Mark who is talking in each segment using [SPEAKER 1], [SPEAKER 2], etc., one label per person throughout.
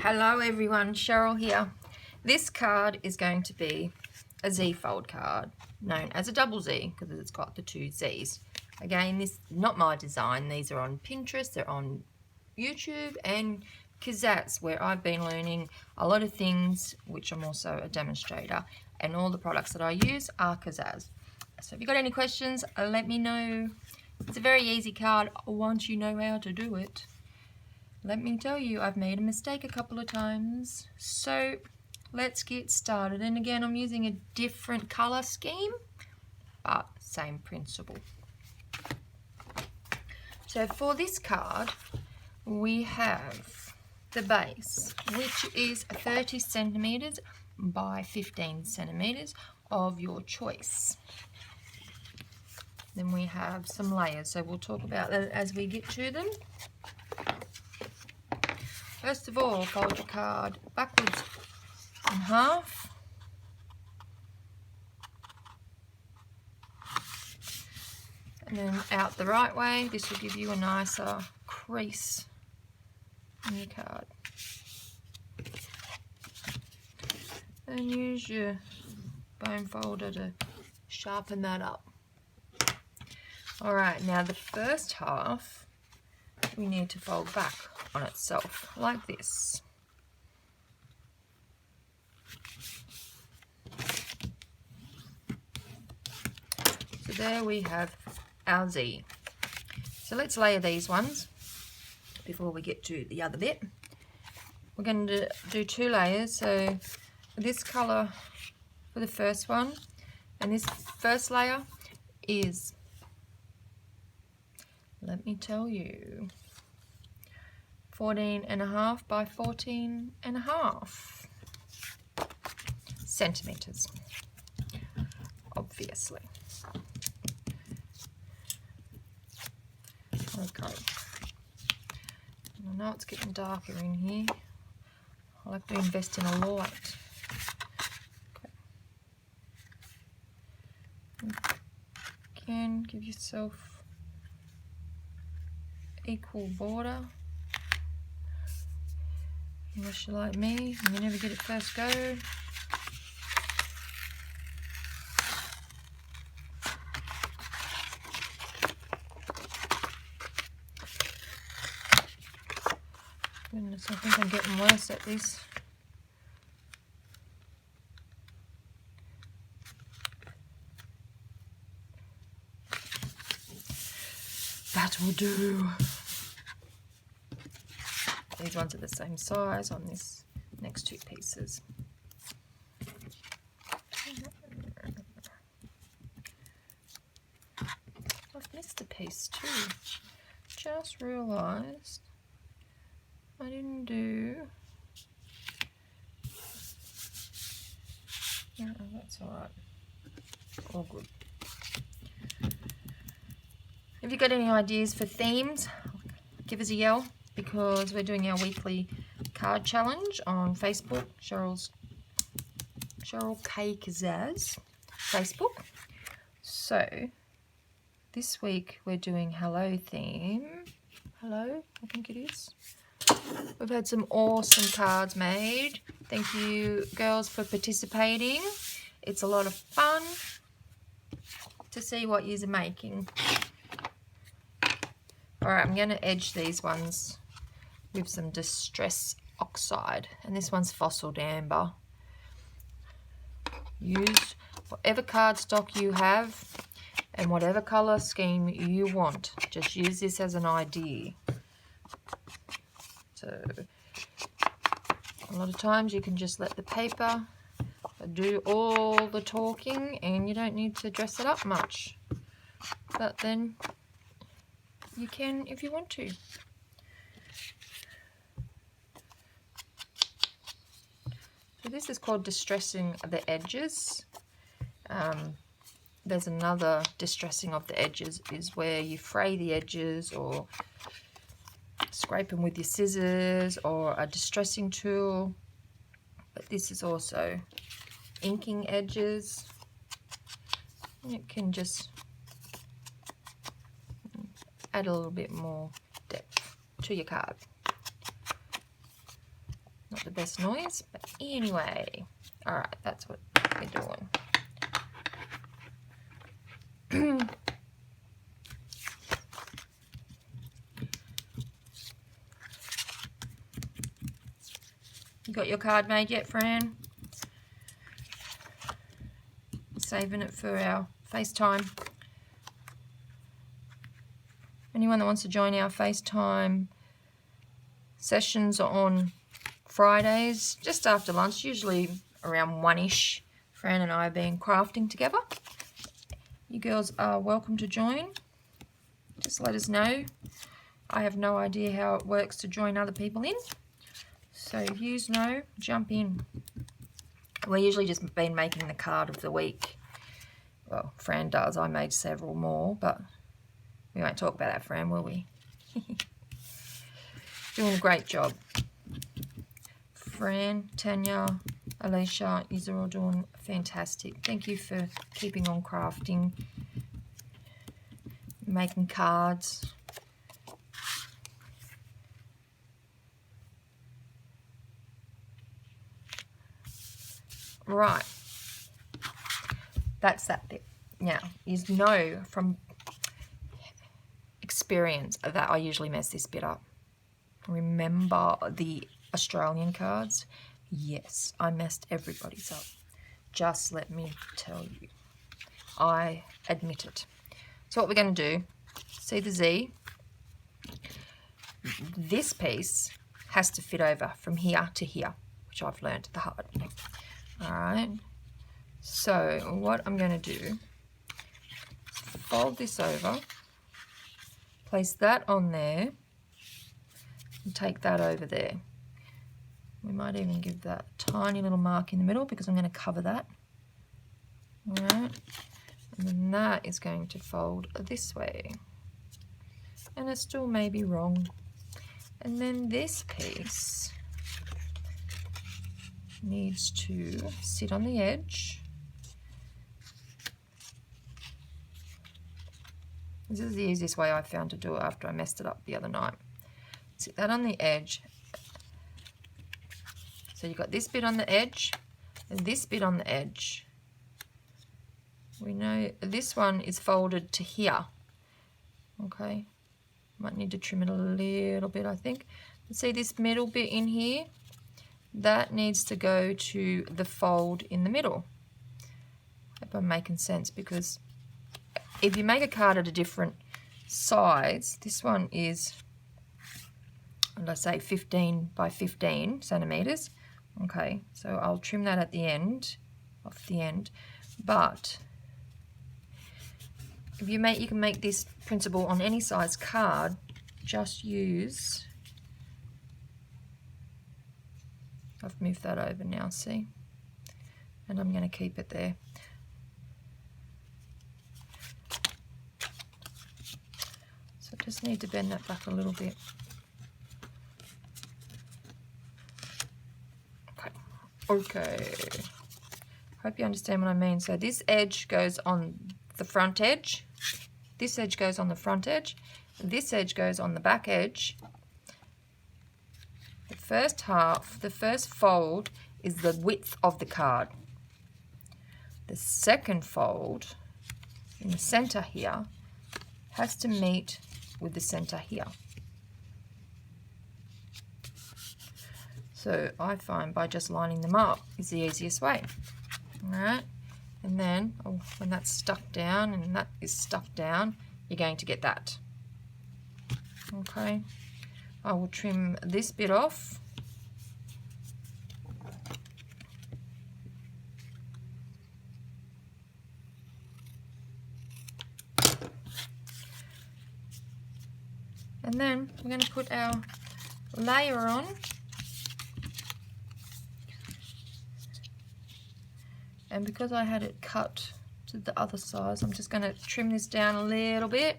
[SPEAKER 1] Hello everyone, Cheryl here. This card is going to be a Z-fold card, known as a double Z because it's got the two Z's. Again, this is not my design. These are on Pinterest, they're on YouTube and Kaszazz, where I've been learning a lot of things, which I'm also a demonstrator, and all the products that I use are Kaszazz. So if you've got any questions, let me know. It's a very easy card once you know how to do it. Let me tell you, I've made a mistake a couple of times. So let's get started. And again, I'm using a different color scheme, but same principle. So for this card, we have the base, which is 30 centimeters by 15 centimeters of your choice. Then we have some layers, so we'll talk about that as we get to them. First of all, fold your card backwards in half. And then out the right way. This will give you a nicer crease in your card. And use your bone folder to sharpen that up. Alright, now the first half we need to fold back on itself like this. So there we have our Z. So let's layer these ones before we get to the other bit. We're going to do two layers, so this color for the first one, and this first layer is, let me tell you, 14.5 by 14.5 centimeters, obviously. Okay. I know it's getting darker in here. I'll have to invest in a light. Okay. Again, give yourself equal border. Unless you're like me and you never get it first go. Goodness, I think I'm getting worse at this. That will do. These ones are the same size on this next two pieces. I've missed a piece too. Just realised I didn't do. No, that's alright. All good. If you've got any ideas for themes, give us a yell, because we're doing our weekly card challenge on Facebook, Cheryl K. Kaszazz Facebook. So this week we're doing hello theme. Hello, I think it is. We've had some awesome cards made. Thank you girls for participating. It's a lot of fun to see what you're making. Alright, I'm going to edge these ones with some Distress Oxide, and this one's Fossil Amber. Use whatever cardstock you have and whatever colour scheme you want. Just use this as an idea. So a lot of times you can just let the paper do all the talking and you don't need to dress it up much. But then you can if you want to. So this is called distressing the edges. There's another distressing of the edges, is where you fray the edges or scrape them with your scissors or a distressing tool. But this is also inking edges. It can just add a little bit more depth to your card. Not the best noise, but anyway. Alright, that's what we're doing. You got your card made yet, Fran? Saving it for our FaceTime. Anyone that wants to join our FaceTime sessions on Fridays, just after lunch, usually around 1-ish, Fran and I have been crafting together. You girls are welcome to join. Just let us know. I have no idea how it works to join other people in. So if you know, jump in. We're usually just been making the card of the week. Well, Fran does. I made several more, but we won't talk about that, Fran, will we? Doing a great job. Fran, Tanya, Alicia, you're all doing fantastic. Thank you for keeping on crafting, making cards. Right, that's that bit. Now, you know from experience that I usually mess this bit up. Remember the Australian cards? Yes, I messed everybody's up. Just let me tell you. I admit it. So what we're going to do, see the Z? This piece has to fit over from here to here, which I've learned the hard way. Alright, so what I'm going to do is fold this over, place that on there, and take that over there. We might even give that a tiny little mark in the middle because I'm going to cover that. Alright, and then that is going to fold this way. And it still may be wrong. And then this piece needs to sit on the edge. This is the easiest way I found to do it after I messed it up the other night. Sit that on the edge. So you've got this bit on the edge and this bit on the edge. We know this one is folded to here. Okay, might need to trim it a little bit, I think. But see this middle bit in here? That needs to go to the fold in the middle. Hope I'm making sense, because if you make a card at a different size, this one is, let's say 15 by 15 centimeters. Okay, so I'll trim that at the end, off the end. But if you can make this principle on any size card. Just use. I've moved that over now, see? And I'm going to keep it there. So I just need to bend that back a little bit. Okay. Hope you understand what I mean. So this edge goes on the front edge. This edge goes on the front edge. This edge goes on the back edge. The first half, the first fold is the width of the card. The second fold in the center here has to meet with the center here. So I find by just lining them up is the easiest way. Alright, and then when that's stuck down and that is stuck down, you're going to get that. Okay, I will trim this bit off. And then we're going to put our layer on. And because I had it cut to the other size, I'm just going to trim this down a little bit.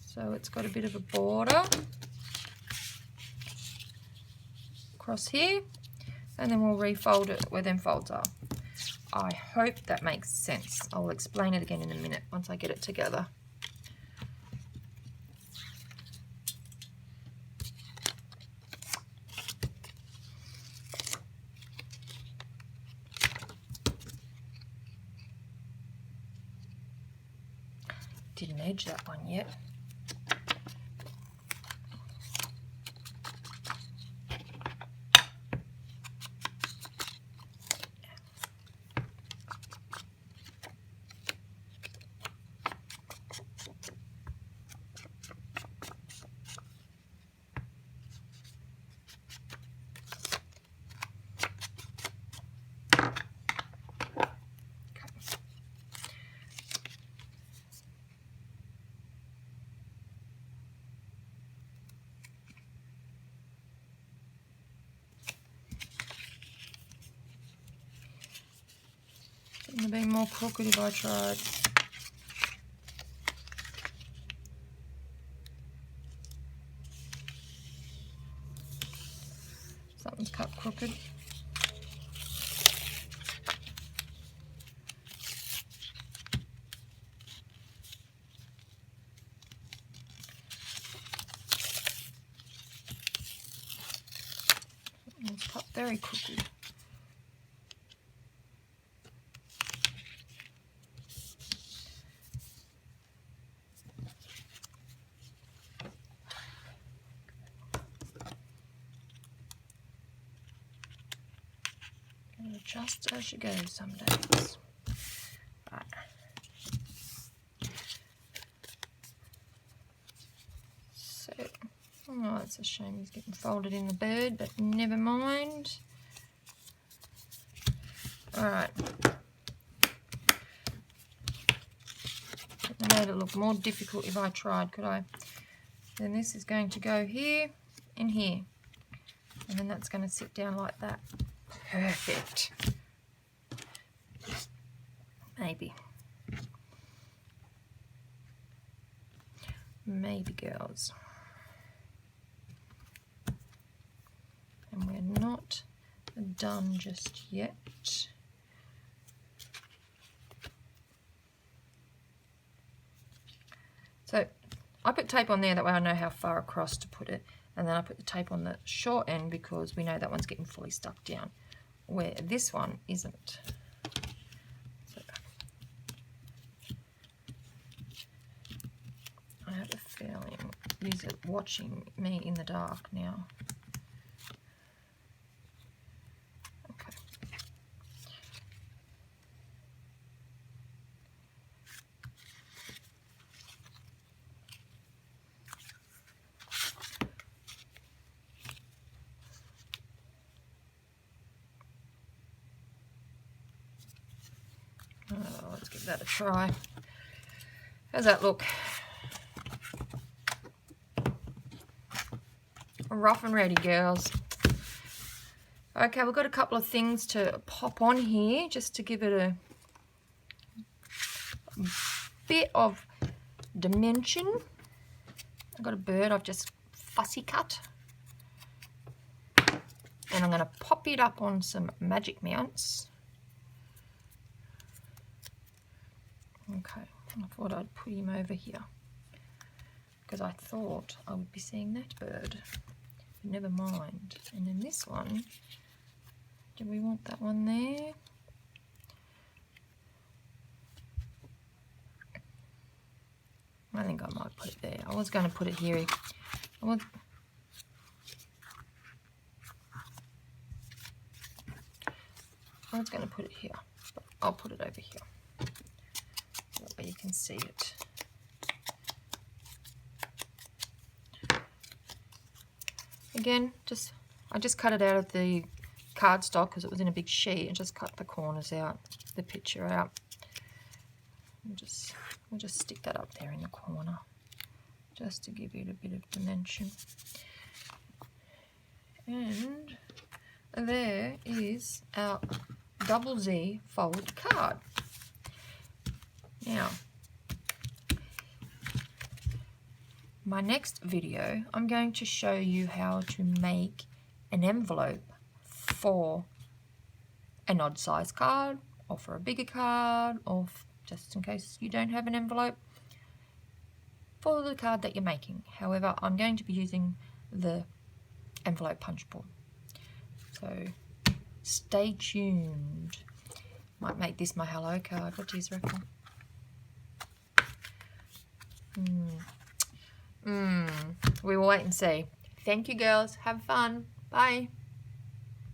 [SPEAKER 1] So it's got a bit of a border across here. And then we'll refold it where them folds are. I hope that makes sense. I'll explain it again in a minute once I get it together. Didn't edge that one yet. It would be more crooked if I tried. Something's cut crooked. It's cut very crooked. Just as you go some days. Right. So, oh, it's a shame he's getting folded in the bird, but never mind. Alright. I made it look more difficult if I tried, could I? Then this is going to go here and here. And then that's going to sit down like that. Perfect. Maybe. Maybe, girls. And we're not done just yet. So I put tape on there, that way I know how far across to put it. And then I put the tape on the short end because we know that one's getting fully stuck down, where this one isn't. So I have a feeling these are watching me in the dark now. Okay. Let's give that a try. How's that look? Rough and ready, girls. Okay, we've got a couple of things to pop on here just to give it a bit of dimension. I've got a bird I've just fussy cut. And I'm going to pop it up on some magic mounts. Okay, I thought I'd put him over here because I thought I would be seeing that bird. But never mind. And then this one, do we want that one there? I think I might put it there. I was going to put it here. I was going to put it here, but I'll put it over here. That way you can see it. Again, I just cut it out of the cardstock because it was in a big sheet, and just cut the corners out, the picture out. We'll just stick that up there in the corner, just to give it a bit of dimension. And there is our double Z fold card. Now, my next video, I'm going to show you how to make an envelope for an odd size card, or for a bigger card, or just in case you don't have an envelope for the card that you're making. However, I'm going to be using the envelope punch board. So stay tuned. Might make this my hello card. What do you reckon? We will wait and see. Thank you, girls. Have fun. Bye.